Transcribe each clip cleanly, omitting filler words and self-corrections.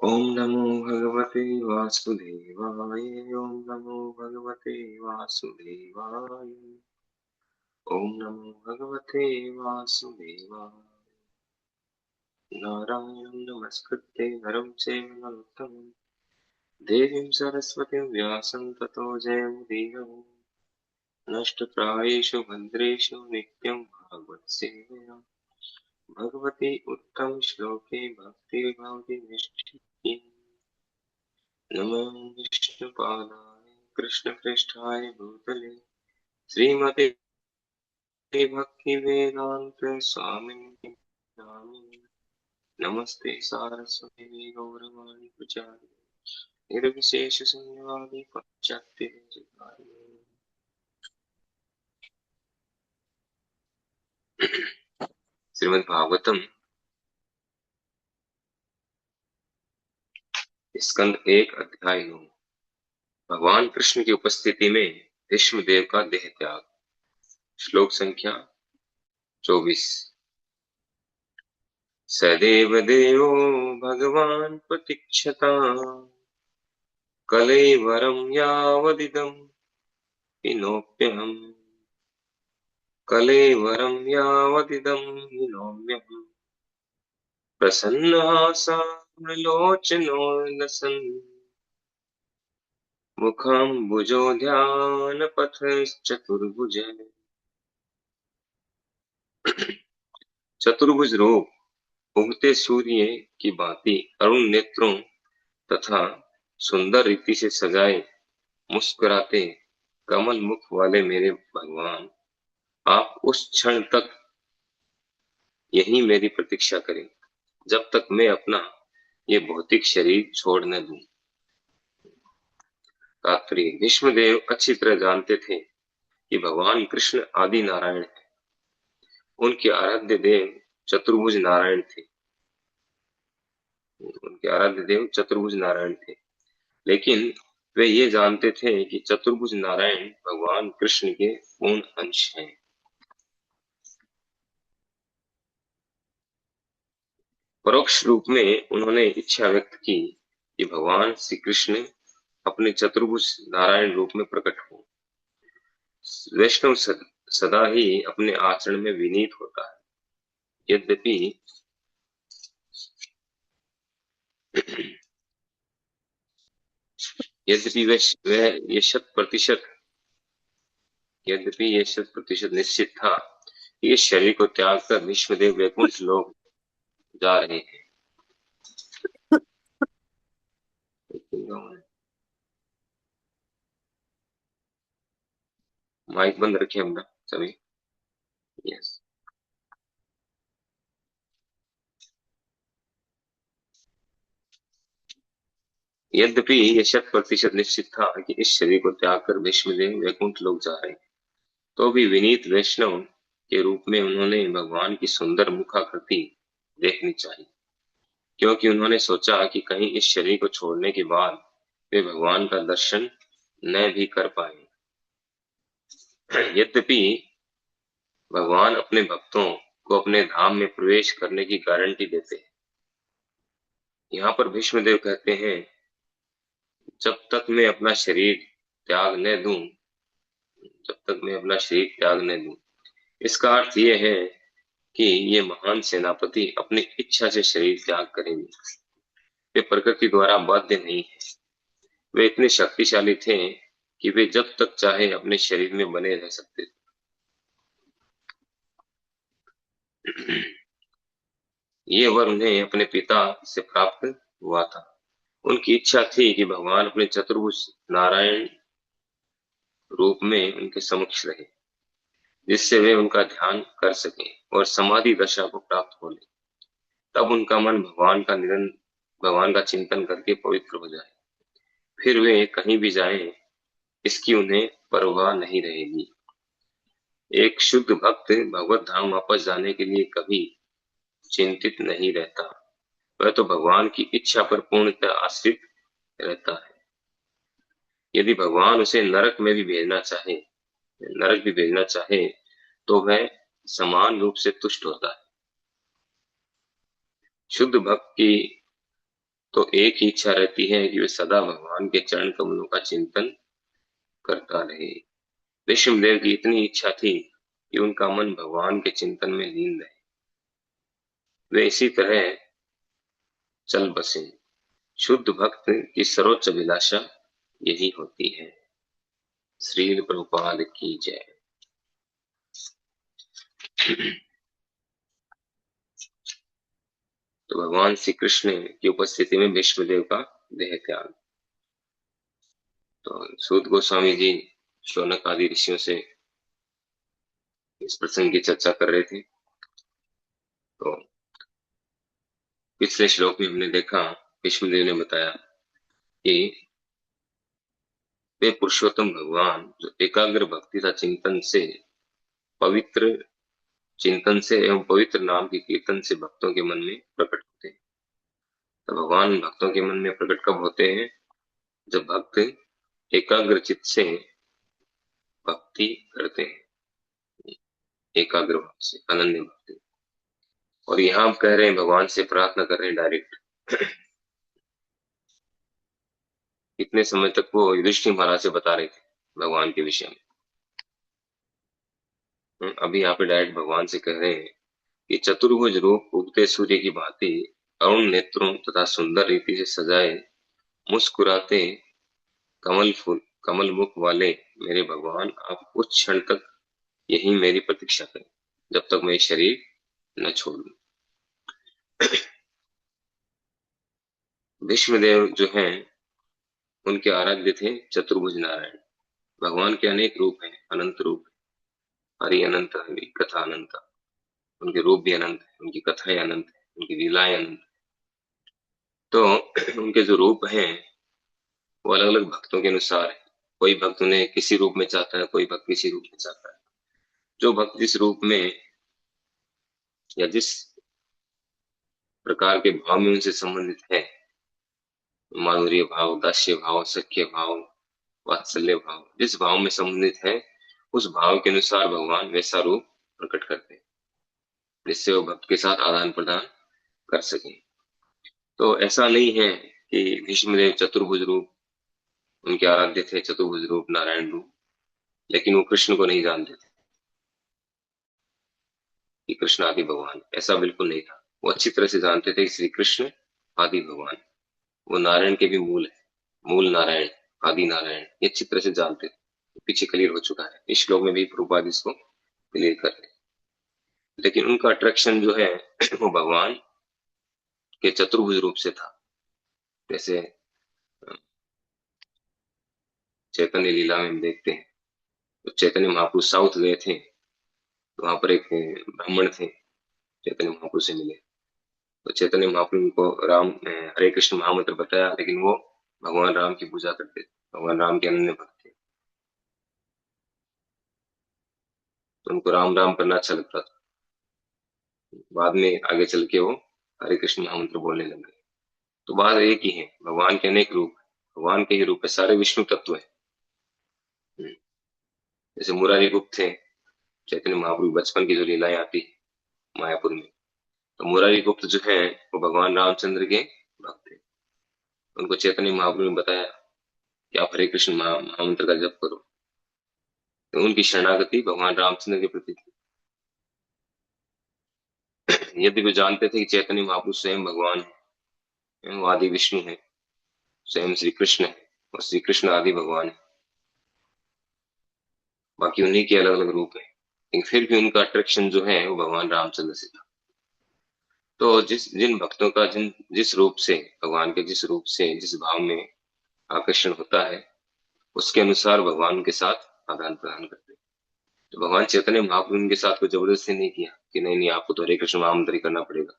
ओम नमो भगवते वासुदेवाय। ओम नमो भगवते वासुदेवाय। ओम नमो भगवते वासुदेवाय। नारायणं नमस्कृत्य नरं चैव नरोत्तमं देवीं सरस्वतीं व्यासं ततो जयमुदीरये। नष्टप्रायेषु भद्रेषु नित्यं भागवतसेवया भगवती उत्तम श्लोके भक्तिर्भवति निष्ठिकी। नमो विष्णुपादाय कृष्णपृष्ठाय भूतले श्रीमते भक्तिवेदान्त स्वामिने नामिने। नमस्ते सारस्वती गौरवाणी प्रचारिणे निर्विशेष शून्यवादी पाश्चात्य देशधारिणे। श्रीमद् भागवतम स्कंद 1 अध्याय 9। भगवान कृष्ण की उपस्थिति में भीष्म देव का देह त्याग। श्लोक संख्या 24। सदेव देवो भगवान् प्रतीक्षताम् कलेवरं यावदिदं विनोप्यहम्। कलेवरं यावदिदं विनोम्यहम्। प्रसन्नः साम्रलोचनो लसन् मुखम्बुजो ध्यानपथश्चतुर्भुज। चतुर्भुज रूप उगते सूर्य की भांति अरुण नेत्रों तथा सुंदर रीति से सजाए मुस्कुराते कमल मुख वाले मेरे भगवान, आप उस क्षण तक यही मेरी प्रतीक्षा करें जब तक मैं अपना ये भौतिक शरीर छोड़ न दूं। तात्पर्य, भीष्मदेव अच्छी तरह जानते थे कि भगवान कृष्ण आदि नारायण है। उनके आराध्य देव चतुर्भुज नारायण थे। उनके आराध्य देव चतुर्भुज नारायण थे, लेकिन वे ये जानते थे कि चतुर्भुज नारायण भगवान कृष्ण के पूर्ण अंश हैं। परोक्ष रूप में उन्होंने इच्छा व्यक्त की कि भगवान श्री कृष्ण अपने चतुर्भुज नारायण रूप में प्रकट हो। वैष्णव सदा ही अपने आचरण में विनीत होता है। यद्यपि यद्यपि वह ये शत प्रतिशत निश्चित था कि इस शरीर को त्याग कर विश्वदेव वैकुंठ लोक जा रहे हैं। माइक बंद रखिए अपना सभी। यस। यद्यपि यह शत प्रतिशत निश्चित था कि इस शरीर को त्याग कर विश्वदेव वैकुंठ लोक जा रहे हैं, तो भी विनीत वैष्णव के रूप में उन्होंने भगवान की सुंदर मुखाकृति देखनी चाहिए, क्योंकि उन्होंने सोचा कि कहीं इस शरीर को छोड़ने के बाद वे भगवान का दर्शन न भी कर पाए। यद्यपि भगवान अपने भक्तों को अपने धाम में प्रवेश करने की गारंटी देते हैं। यहाँ पर भीष्मदेव कहते हैं, जब तक मैं अपना शरीर त्याग न दूं, जब तक मैं अपना शरीर त्याग न दूं। इसका अर्थ यह है कि ये महान सेनापति अपनी इच्छा से शरीर त्याग करेंगे। वे प्रकृति द्वारा बाध्य नहीं है। वे इतने शक्तिशाली थे कि वे जब तक चाहे अपने शरीर में बने रह सकते थे। ये वर उन्हें अपने पिता से प्राप्त हुआ था। उनकी इच्छा थी कि भगवान अपने चतुर्भुज नारायण रूप में उनके समक्ष रहे, जिससे वे उनका ध्यान कर सकें और समाधि दशा को प्राप्त हो ले। तब उनका मन भगवान का चिंतन करके पवित्र हो जाए। फिर वे कहीं भी जाएं, इसकी उन्हें परवाह नहीं रहेगी। एक शुद्ध भक्त भगवत धाम वापस जाने के लिए कभी चिंतित नहीं रहता। वह तो भगवान की इच्छा पर पूर्णतः आश्रित रहता है। यदि भगवान उसे नरक भी भेजना चाहे तो वह समान रूप से तुष्ट होता है। शुद्ध भक्त की तो एक ही इच्छा रहती है कि वे सदा भगवान के चरण कमलों का चिंतन करता रहे। विष्णुदेव की इतनी इच्छा थी कि उनका मन भगवान के चिंतन में लीन रहे। वे इसी तरह चल बसे। शुद्ध भक्त की सर्वोच्च अभिलाषा यही होती है। श्रील प्रभुपाद की जय। तो भगवान श्री कृष्ण की उपस्थिति में विष्णुदेव का देह त्याग। तो सूत गोस्वामी जी शौनक आदि ऋषियों से इस प्रसंग की चर्चा कर रहे थे। तो पिछले श्लोक में हमने देखा, विष्णुदेव ने बताया कि वे पुरुषोत्तम भगवान जो एकाग्र भक्ति तथा पवित्र चिंतन से एवं पवित्र नाम के कीर्तन से भक्तों के मन में प्रकट होते हैं। तो भगवान भक्तों के मन में प्रकट कब होते हैं? जब भक्त एकाग्र चित्त से भक्ति करते हैं, एकाग्र भाव से, अनन्य भक्ति। और यहाँ आप कह रहे हैं भगवान से प्रार्थना कर रहे हैं डायरेक्ट। इतने समय तक वो युधिष्ठिर महाराज से बता रहे थे भगवान के विषय में, अभी यहाँ पे डायरेक्ट भगवान से कह रहे हैं कि चतुर्भुज रूप उगते सूर्य की भांति अरुण नेत्रों तथा सुंदर रीति से सजाए मुस्कुराते कमल फूल कमल मुख वाले मेरे भगवान, आप कुछ क्षण तक यही मेरी प्रतीक्षा करें, जब तक मैं शरीर न छोड़ दूं। भीष्मदेव जो हैं उनके आराध्य थे चतुर्भुज नारायण। भगवान के अनेक रूप हैं, अनंत रूप। हरि अनंत, हरि कथा अनंत। उनके रूप भी अनंत है, उनकी कथाएं अनंत है, उनकी लीलाएं अनंत। तो उनके जो रूप हैं वो अलग अलग भक्तों के अनुसार है। कोई भक्त उन्हें किसी रूप में चाहता है, कोई भक्त किसी रूप में चाहता है। जो भक्त जिस रूप में या जिस प्रकार के भाव में उनसे संबंधित है, माधुर्य भाव, दास्य भाव, सख्य भाव, वात्सल्य भाव, जिस भाव में संबंधित है, उस भाव के अनुसार भगवान वैसा रूप प्रकट करते हैं, जिससे वो भक्त के साथ आदान प्रदान कर सके। तो ऐसा नहीं है कि भीष्मदेव चतुर्भुज रूप उनके आराध्य थे, चतुर्भुज रूप नारायण रूप, लेकिन वो कृष्ण को नहीं जानते थे कि कृष्ण आदि भगवान। ऐसा बिल्कुल नहीं था। वो अच्छी तरह से जानते थे कि श्री कृष्ण आदि भगवान, वो नारायण के भी मूल है, मूल नारायण, आदि नारायण, ये अच्छी तरह से जानते थे। पीछे क्लियर हो चुका है, इस श्लोक में भी प्रभुपाद इसको क्लियर कर रहे हैं। लेकिन उनका अट्रैक्शन जो है वो भगवान के चतुर्भुज रूप से था। जैसे चैतन्य लीला में हम देखते हैं, तो चैतन्य महाप्रभु साउथ गए थे, तो वहां पर एक ब्राह्मण थे, चैतन्य महाप्रभु से मिले। तो चैतन्य महाप्रभु को हरे कृष्ण महामंत्र बताया, लेकिन वो भगवान राम की पूजा करते थे, भगवान राम के अनन्य भक्त थे। तो उनको राम राम करना अच्छा लगता था। बाद में आगे चल के वो हरे कृष्ण महामंत्र बोलने लग गए। तो बात एक ही है, भगवान के अनेक रूप, भगवान के ही रूप है, सारे विष्णु तत्व है। जैसे मुरारी गुप्त थे, चैतन्य महाप्रभु बचपन की जो लीलाएं आती मायापुर में, तो मुरारी गुप्त जो है वो भगवान रामचंद्र के भक्त थे। उनको चैतन्य महाप्रभु ने बताया कि आप हरे कृष्ण महामंत्र का जप करो। तो उनकी शरणागति भगवान रामचंद्र के प्रति थी। यदि वे जानते थे कि चैतन्य महाप्रभु स्वयं भगवान है, वो आदि विष्णु है, स्वयं श्री कृष्ण है, और श्री कृष्ण आदि भगवान है, बाकी उन्हीं के अलग अलग रूप है, लेकिन फिर भी उनका अट्रैक्शन जो है वो भगवान रामचंद्र से था। तो जिन भक्तों का जिस रूप से, भगवान के जिस रूप से, जिस भाव में आकर्षण होता है, उसके अनुसार भगवान उनके साथ आदान प्रदान करते हैं। तो भगवान चैतन्य महाप्रभु उनके साथ कोई जबरदस्ती नहीं किया कि नहीं नहीं आपको तो हरे कृष्ण महामंत्र ही करना पड़ेगा,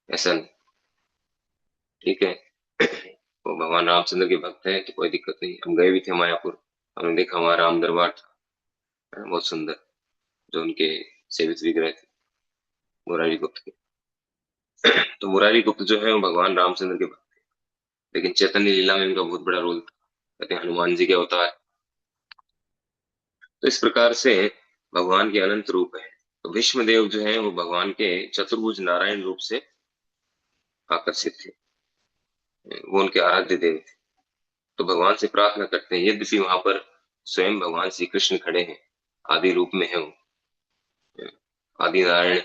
ऐसा नहीं। ठीक है, वो भगवान रामचंद्र के भक्त है तो कोई दिक्कत नहीं। हम गए भी थे मायापुर, हमने देखा वहां राम दरबार था, बहुत सुंदर, जो उनके सेवित विग्रह थे मुरारी गुप्त के। तो मुरारी गुप्त जो है वो भगवान रामचंद्र के भक्त, लेकिन चैतन्य लीला में उनका बहुत बड़ा रोल था, कहते हैं हनुमान जी के अवतार। तो इस प्रकार से भगवान के अनंत रूप है। तो भीष्म देव जो है वो भगवान के चतुर्भुज नारायण रूप से आकर्षित थे, वो उनके आराध्य देव थे। तो भगवान से प्रार्थना करते हैं, यद्यपि वहां पर स्वयं भगवान श्री कृष्ण खड़े हैं, आदि रूप में है वो, आदि नारायण,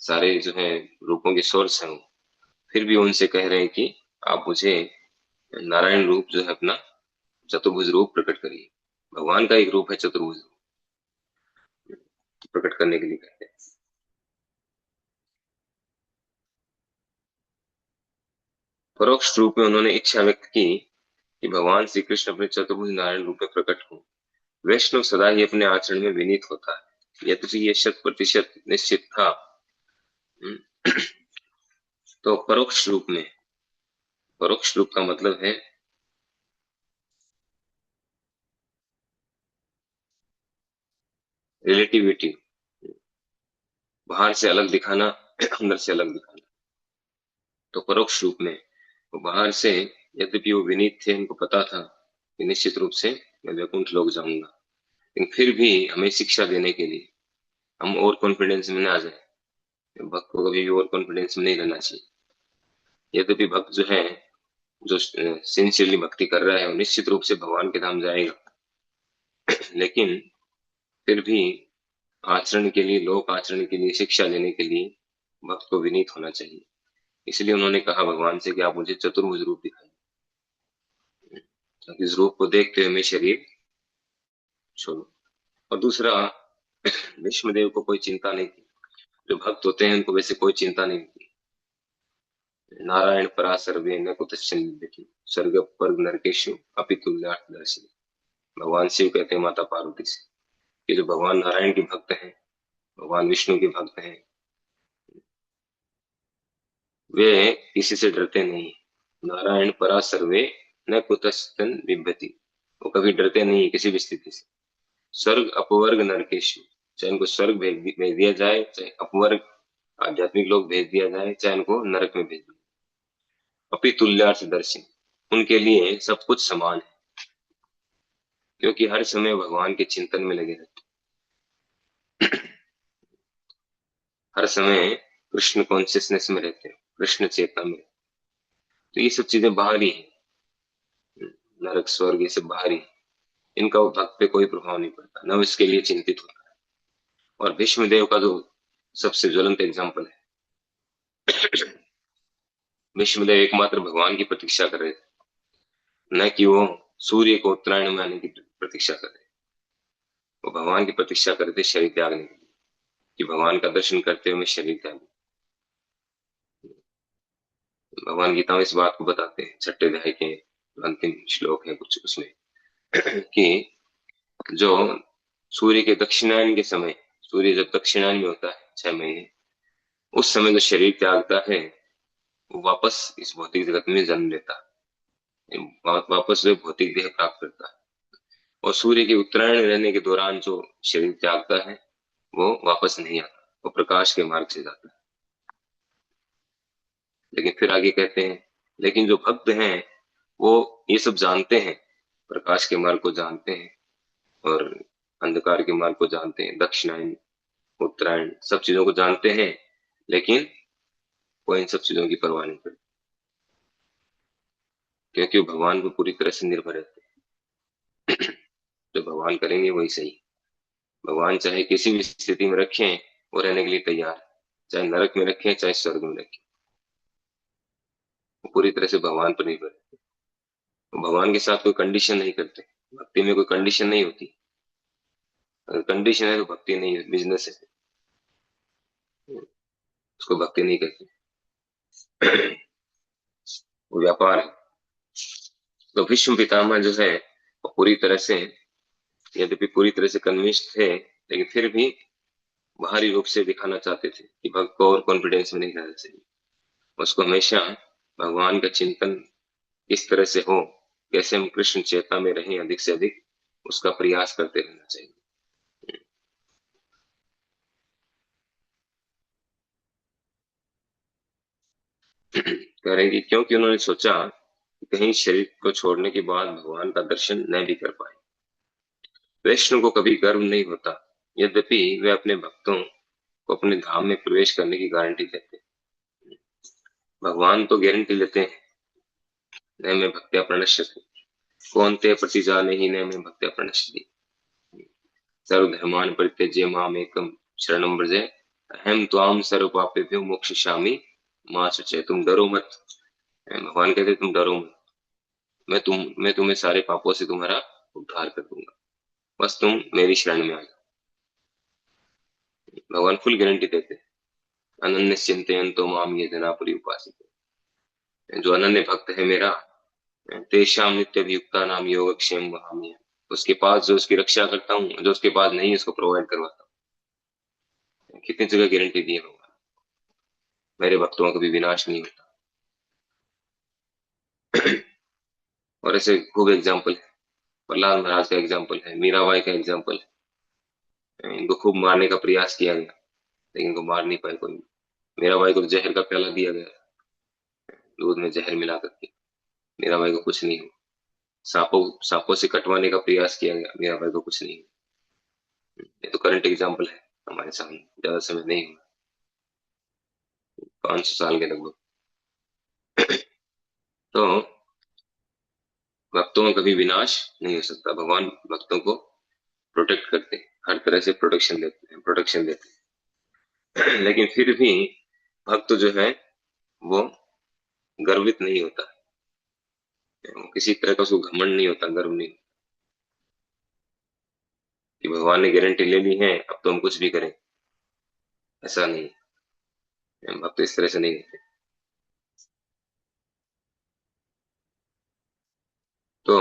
सारे जो है रूपों के सोर्स हैं वो, फिर भी उनसे कह रहे हैं कि आप मुझे नारायण रूप जो है अपना चतुर्भुज रूप प्रकट करिए। भगवान का एक रूप है चतुर्भुज रूप, प्रकट करने के लिए कहते हैं। परोक्ष रूप में उन्होंने इच्छा व्यक्त की कि भगवान श्री कृष्ण अपने चतुर्भुज नारायण रूप में प्रकट हो। वैष्णव सदा ही अपने आचरण में विनीत होता है, यद्यपि ये 100% निश्चित था। हम्म, तो परोक्ष रूप में, परोक्ष रूप का मतलब है रिलेटिविटी, बाहर से अलग दिखाना, अंदर से अलग दिखाना। तो परोक्ष रूप में वो बाहर से, यद्यपि वो विनीत थे, उनको पता था कि निश्चित रूप से मैं वैकुंठ लोक जाऊंगा, लेकिन फिर भी हमें शिक्षा देने के लिए, हम और कॉन्फिडेंस में ना आ जाए। भक्त को कभी भी ओवर कॉन्फिडेंस में नहीं रहना चाहिए। यद्यपि भक्त जो है, जो सिंसियरली भक्ति कर रहा है, वो निश्चित रूप से भगवान के धाम जाएगा, लेकिन फिर भी आचरण के लिए, लोक आचरण के लिए, शिक्षा लेने के लिए भक्त को विनीत होना चाहिए। इसलिए उन्होंने कहा भगवान से कि आप मुझे चतुर्भुज रूप दिखाएं, ताकि इस रूप को देखते हुए मैं शरीर छोड़ू। और दूसरा, विष्णुदेव को कोई चिंता नहीं थी। जो भक्त होते हैं उनको वैसे कोई चिंता नहीं होती। नारायण परा सर्वे न कुतश्चन विद्यते स्वर्ग स्वर्ग नरकेशु अपि तुल्यार्थदर्शी। भगवान शिव कहते हैं माता पार्वती से कि जो भगवान नारायण के भक्त हैं, भगवान विष्णु के भक्त हैं, वे किसी से डरते नहीं। नारायण परा सर्वे न कुतश्चन बिभ्यति, वो कभी डरते नहीं किसी भी स्थिति से। स्वर्ग अपवर्ग नरकेशु, चाहे उनको स्वर्ग भेज दिया जाए, चाहे अपवर्ग आध्यात्मिक लोग भेज दिया जाए, चाहे उनको नरक में भेज दिया, अपि तुल्यार्थ दर्शी, उनके लिए सब कुछ समान है, क्योंकि हर समय भगवान के चिंतन में लगे रहते, हर समय कृष्ण कॉन्शियसनेस में रहते हैं, कृष्ण चेतना में। तो ये सब चीजें बाहरी है, नरक स्वर्ग ये सब बाहरी है, इनका वो भक्त पे कोई प्रभाव नहीं पड़ता, न इसके लिए चिंतित होता है। और भीष्म देव का जो सबसे ज्वलंत एग्जाम्पल है, भीष्म देव एकमात्र भगवान की प्रतीक्षा कर रहे थे, न कि वो सूर्य को उत्तरायण में आने की प्रतीक्षा कर रहे। वो भगवान की प्रतीक्षा कर रहे थे शरीर त्यागने की, कि भगवान का दर्शन करते हुए मैं शरीर त्याग। भगवान गीता में इस बात को बताते हैं, 6ठे अध्याय के अंतिम श्लोक है कुछ उसमें, कि जो सूर्य के दक्षिणायन के समय, सूर्य जब दक्षिणायन में होता है 6 महीने, उस समय जो शरीर त्यागता है, वो वापस इस भौतिक जगत में जन्म लेता है, वापस जो भौतिक देह प्राप्त करता है। और सूर्य के उत्तरायण रहने के दौरान जो शरीर त्यागता है, वो वापस नहीं आता, वो प्रकाश के मार्ग से जाता है। लेकिन फिर आगे कहते हैं, लेकिन जो भक्त हैं वो ये सब जानते हैं, प्रकाश के मार्ग को जानते हैं और अंधकार के मार्ग को जानते हैं, दक्षिणायन उत्तरायण सब चीजों को जानते हैं, लेकिन वो इन सब चीजों की परवाह नहीं करते, क्योंकि वो भगवान को पूरी तरह से निर्भर रहते हैं। जो भगवान करेंगे वही सही। भगवान चाहे किसी भी स्थिति में रखें, वो रहने के लिए तैयार है, चाहे नरक में रखें चाहे स्वर्ग में रखें, वो पूरी तरह से भगवान पर निर्भर है। वो भगवान के साथ कोई कंडीशन नहीं करते, भक्ति में कोई कंडीशन नहीं होती। अगर कंडीशन है तो भक्ति नहीं है, बिजनेस है, उसको भक्ति नहीं कहते, वो व्यापार है। तो भीष्म पितामह जो है वो पूरी तरह से, यद्यपि पूरी तरह से कन्विंस्ड थे, लेकिन फिर भी बाहरी रूप से दिखाना चाहते थे कि भक्त को और कॉन्फिडेंस में नहीं रहना चाहिए, उसको हमेशा भगवान का चिंतन इस तरह से हो, कैसे हम कृष्ण चेतना में रहें अधिक से अधिक, उसका प्रयास करते रहना चाहिए। कह रहे हैं कि क्योंकि उन्होंने सोचा कि कहीं शरीर को छोड़ने के बाद भगवान का दर्शन न भी कर पाए। वैष्णव को कभी गर्व नहीं होता, यद्यपि वे अपने भक्तों को अपने धाम में प्रवेश करने की गारंटी देते हैं। भगवान तो गारंटी लेते हैं, न में भक्त्या प्रणश्यति, कौन ते प्रतिजाने ही न में भक्त्या प्रणश्यति, सर्वधर्मान् परित्यज्य मामेकं शरणं व्रज, अहम त्वाम सर्व पापेभ्यो मोक्षयिष्यामि मां शुचय। तुम डरो मत, भगवान कहते तुम डरो मत, मैं तुम्हें सारे पापों से तुम्हारा उद्धार कर दूंगा, बस तुम मेरी शरण में आ जाओ। भगवान फुल गारंटी देते हैं। अनन्य चिंतयन्तो माम ये जना पुरी उपासित, जो अनन्य भक्त है मेरा, तेषाम नित्य युक्ता नाम योगक्षेम वहाम्य, उसके पास जो उसकी रक्षा करता हूँ, जो उसके पास नहीं है उसको प्रोवाइड करवाता हूँ। कितनी जगह गारंटी दी है भगवान, मेरे भक्तों का कभी विनाश नहीं होता। और ऐसे खूब एग्जाम्पल है, प्रहलाद महाराज का एग्जाम्पल है, मीराबाई का एग्जाम्पल है। इनको खूब मारने का प्रयास किया गया, लेकिन इनको मार नहीं पाए कोई। मीराबाई को जहर का प्याला दिया गया, दूध में जहर मिला करके, मीराबाई को कुछ नहीं हुआ। सांपों सांपों से कटवाने का प्रयास किया गया, मीराबाई को कुछ नहीं हुआ। ये तो करंट एग्जाम्पल है हमारे सामने, ज्यादा समय नहीं हुआ, 500 साल के लगभग। तो भक्तों का कभी विनाश नहीं हो सकता, भगवान भक्तों को प्रोटेक्ट करते हैं, हर तरह से प्रोटेक्शन देते हैं। लेकिन फिर भी भक्त जो है वो गर्वित नहीं होता, वो किसी तरह का उसको घमंड नहीं होता, गर्व नहीं, कि भगवान ने गारंटी ले ली है अब तो हम कुछ भी करें, ऐसा नहीं। भक्त इस तरह से नहीं होते। तो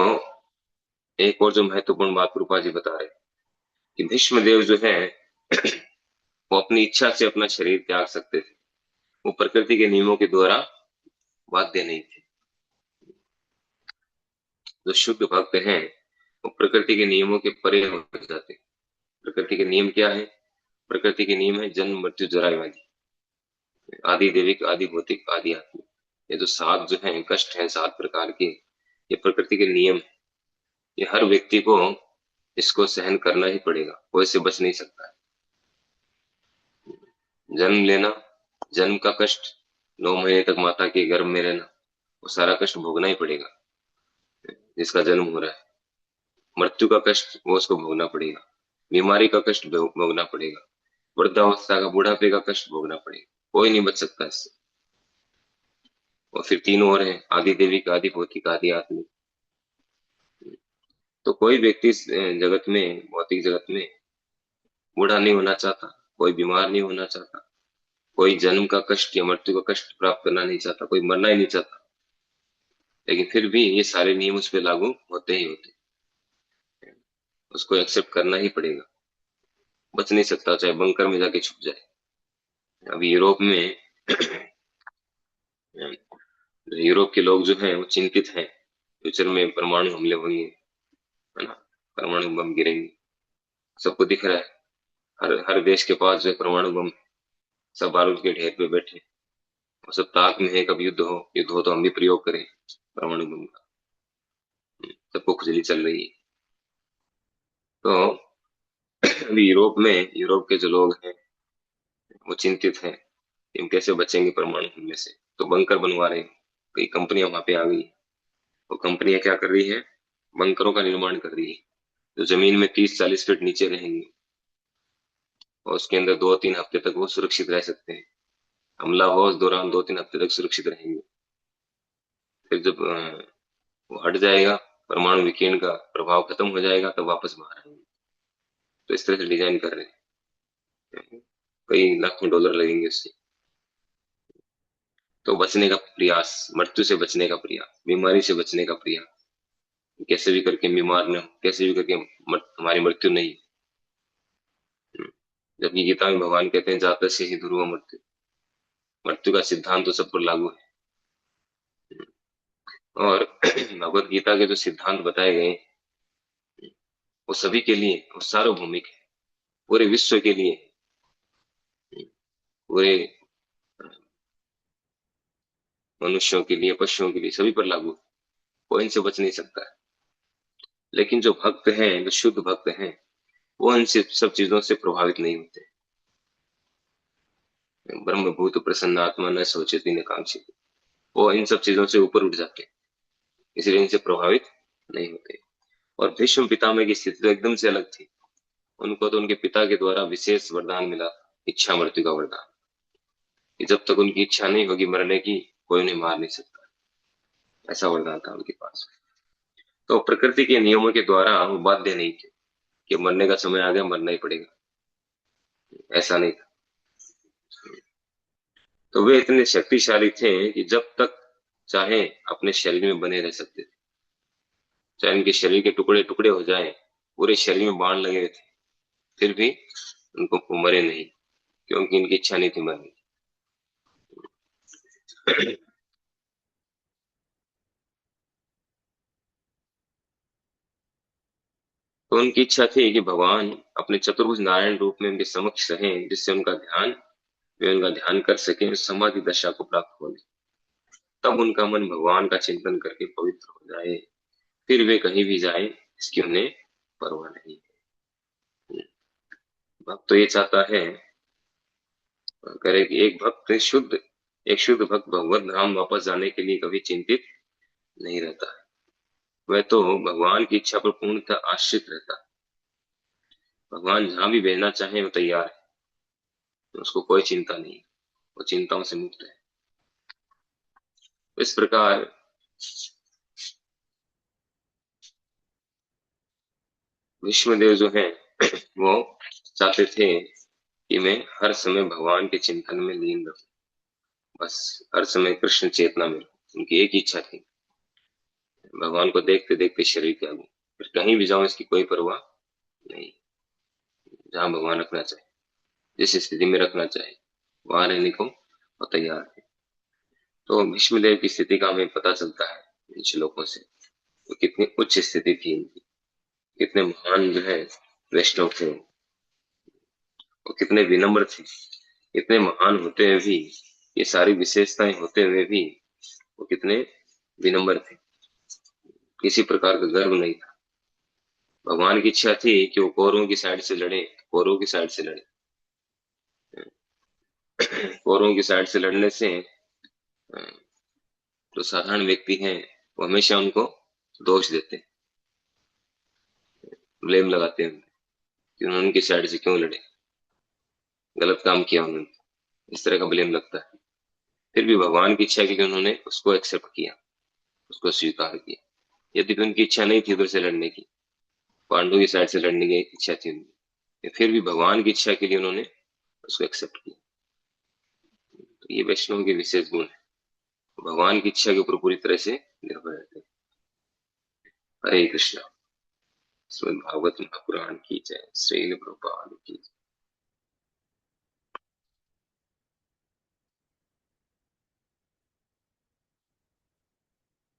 एक और जो महत्वपूर्ण बात रूपा जी बता रहे कि भीष्म देव जो है वो अपनी इच्छा से अपना शरीर त्याग सकते थे, वो प्रकृति के नियमों के द्वारा बाध्य नहीं थे। जो शुद्ध भक्त हैं वो प्रकृति के नियमों के परे हो जाते हैं। प्रकृति के नियम क्या है? प्रकृति के नियम है जन्म मृत्यु जरा व्याधि, आदि देविक आदि भौतिक आदि आत्मिक। ये जो सात जो है कष्ट हैं, 7 प्रकार के, ये प्रकृति के नियम है। ये हर व्यक्ति को इसको सहन करना ही पड़ेगा, कोई इससे बच नहीं सकता है। जन्म लेना, जन्म का कष्ट, 9 महीने तक माता के गर्भ में रहना, वो सारा कष्ट भोगना ही पड़ेगा जिसका जन्म हो रहा है। मृत्यु का कष्ट वो उसको भोगना पड़ेगा, बीमारी का कष्ट भोगना पड़ेगा, वृद्धावस्था का, बुढ़ापे का कष्ट भोगना पड़ेगा, कोई नहीं बच सकता इससे। और फिर 3 और हैं, आदि देविक आदि भौतिक आदि आत्मिक। तो कोई व्यक्ति इस जगत में, भौतिक जगत में बूढ़ा नहीं होना चाहता, कोई बीमार नहीं होना चाहता, कोई जन्म का कष्ट या मृत्यु का कष्ट प्राप्त करना नहीं चाहता, कोई मरना ही नहीं चाहता। लेकिन फिर भी ये सारे नियम उस पर लागू होते ही होते, उसको एक्सेप्ट करना ही पड़ेगा, बच नहीं सकता, चाहे बंकर में जाके छुप जाए। अभी यूरोप में यूरोप के लोग जो हैं वो चिंतित हैं, फ्यूचर में परमाणु हमले होंगे, है ना, परमाणु बम गिरेंगे, सबको दिख रहा है। हर हर देश के पास जो है परमाणु बम, सब बारूद के ढेर पे बैठे, और सब ताक में है कब युद्ध हो तो हम भी प्रयोग करें परमाणु बम का। सबको खुजली चल रही है। तो अभी यूरोप के जो लोग हैं वो चिंतित हैं कि हम कैसे बचेंगे परमाणु हमले से, तो बंकर बनवा रहे हैं। कई कंपनियां वहां पे आ गई, वो कंपनियां क्या कर रही है, बंकरों का निर्माण कर रही है, जो जमीन में 30-40 फीट नीचे रहेंगे, और उसके अंदर 2-3 हफ्ते तक वो सुरक्षित रह सकते हैं। हमला हो उस दौरान 2-3 हफ्ते तक सुरक्षित रहेंगे। फिर जब वो हट जाएगा, परमाणु विकिरण का प्रभाव खत्म हो जाएगा, तब वापस बाहर आएंगे। तो इस तरह से डिजाइन कर रहे हैं, कई लाखों डॉलर लगेंगे उससे। तो बचने का प्रयास, मृत्यु से बचने का प्रयास, बीमारी से बचने का प्रयास, कैसे भी करके बीमार न हो, कैसे भी करके हमारी मृत्यु नहीं। जबकि गीता में भगवान कहते हैं जात से ही ध्रुव मृत्यु, मृत्यु का सिद्धांत तो सब पर लागू है। और भगवत गीता के जो सिद्धांत बताए गए वो सभी के लिए, वो सार्वभौमिक है, पूरे विश्व के लिए, पूरे मनुष्यों के लिए, पशुओं के लिए, सभी पर लागू है, कोई इनसे बच नहीं सकता है। लेकिन जो भक्त हैं, जो शुद्ध भक्त हैं, वो इन सब चीजों से प्रभावित नहीं होते। ब्रह्मभूत प्रसन्नात्मा न सोचती न कांक्षित, वो इन सब चीजों से ऊपर उठ जाते हैं, इसलिए इनसे प्रभावित नहीं होते। और भीष्म पितामह की स्थिति तो एकदम से अलग थी। उनको तो उनके पिता के द्वारा विशेष वरदान मिला, इच्छा मृत्यु का वरदान, कि जब तक उनकी इच्छा नहीं होगी मरने की, कोई उन्हें मार नहीं सकता। ऐसा वरदान था उनके पास। तो प्रकृति के नियमों के द्वारा वो बाध्य नहीं थे कि मरने का समय आ गया, मरना ही पड़ेगा। ऐसा नहीं था। तो वे इतने शक्तिशाली थे कि जब तक चाहे अपने शरीर में बने रह सकते थे। चाहे उनके शरीर के टुकड़े टुकड़े हो जाएं, पूरे शरीर में बाण लगे थे, फिर भी उनको वो मरे नहीं, क्योंकि इनकी इच्छा नहीं थी मरने की। तो उनकी इच्छा थी कि भगवान अपने चतुर्भुज नारायण रूप में उनके समक्ष रहें, जिससे उनका ध्यान, वे उनका ध्यान कर सकें, समाधि दशा को प्राप्त हो ले। तब उनका मन भगवान का चिंतन करके पवित्र हो जाए, फिर वे कहीं भी जाए इसकी उन्हें परवाह नहीं है। भक्त तो ये चाहता है, करे कि एक शुद्ध भक्त भगवत धाम वापस जाने के लिए कभी चिंतित नहीं रहता है। वह तो भगवान की इच्छा पर पूर्णतः आश्रित रहता है। भगवान जहां भी भेजना चाहे वो तैयार है, तो उसको कोई चिंता नहीं, वो चिंताओं से मुक्त है। इस प्रकार विष्णुदेव जो है वो चाहते थे कि मैं हर समय भगवान के चिंतन में लीन रहूं, बस हर समय कृष्ण चेतना में रहूं। उनकी एक इच्छा थी, भगवान को देखते देखते शरीर त्यागूं, फिर कहीं भी जाऊं इसकी कोई परवाह नहीं। जहां भगवान रखना चाहे, जिस स्थिति में रखना चाहे, वहां रहने को वो तैयार है। तो भीष्मदेव की स्थिति का हमें पता चलता है इन श्लोकों से, तो कितनी उच्च स्थिति थी इनकी, कितने महान जो है वैष्णव थे, वो कितने विनम्र थे। इतने महान होते हुए भी, ये सारी विशेषताएं होते हुए भी वो कितने विनम्र थे, किसी प्रकार का गर्व नहीं था। भगवान की इच्छा थी कि वो कौरवों की साइड से लड़े, कौरवों की साइड से लड़े। कौरवों की साइड से लड़ने से जो साधारण व्यक्ति हैं वो हमेशा उनको दोष देते हैं, ब्लेम लगाते हैं कि उन्होंने उनकी साइड से क्यों लड़े, गलत काम किया उन्होंने, इस तरह का ब्लेम लगता है। फिर भी भगवान की इच्छा के लिए उन्होंने उसको एक्सेप्ट किया, उसको स्वीकार किया। यद्यपि उनकी इच्छा नहीं थी उधर से लड़ने की, पांडु की साइड से लड़ने की इच्छा थी उनकी, फिर भी भगवान की इच्छा के लिए उन्होंने उसको एक्सेप्ट किया। तो ये वैष्णव के विशेष गुण है, भगवान की इच्छा के ऊपर पूरी तरह से निर्भर रहते हैं। हरे कृष्णा। श्रीमद् भागवत महापुराण की जय। श्रील प्रभुपाद की जय।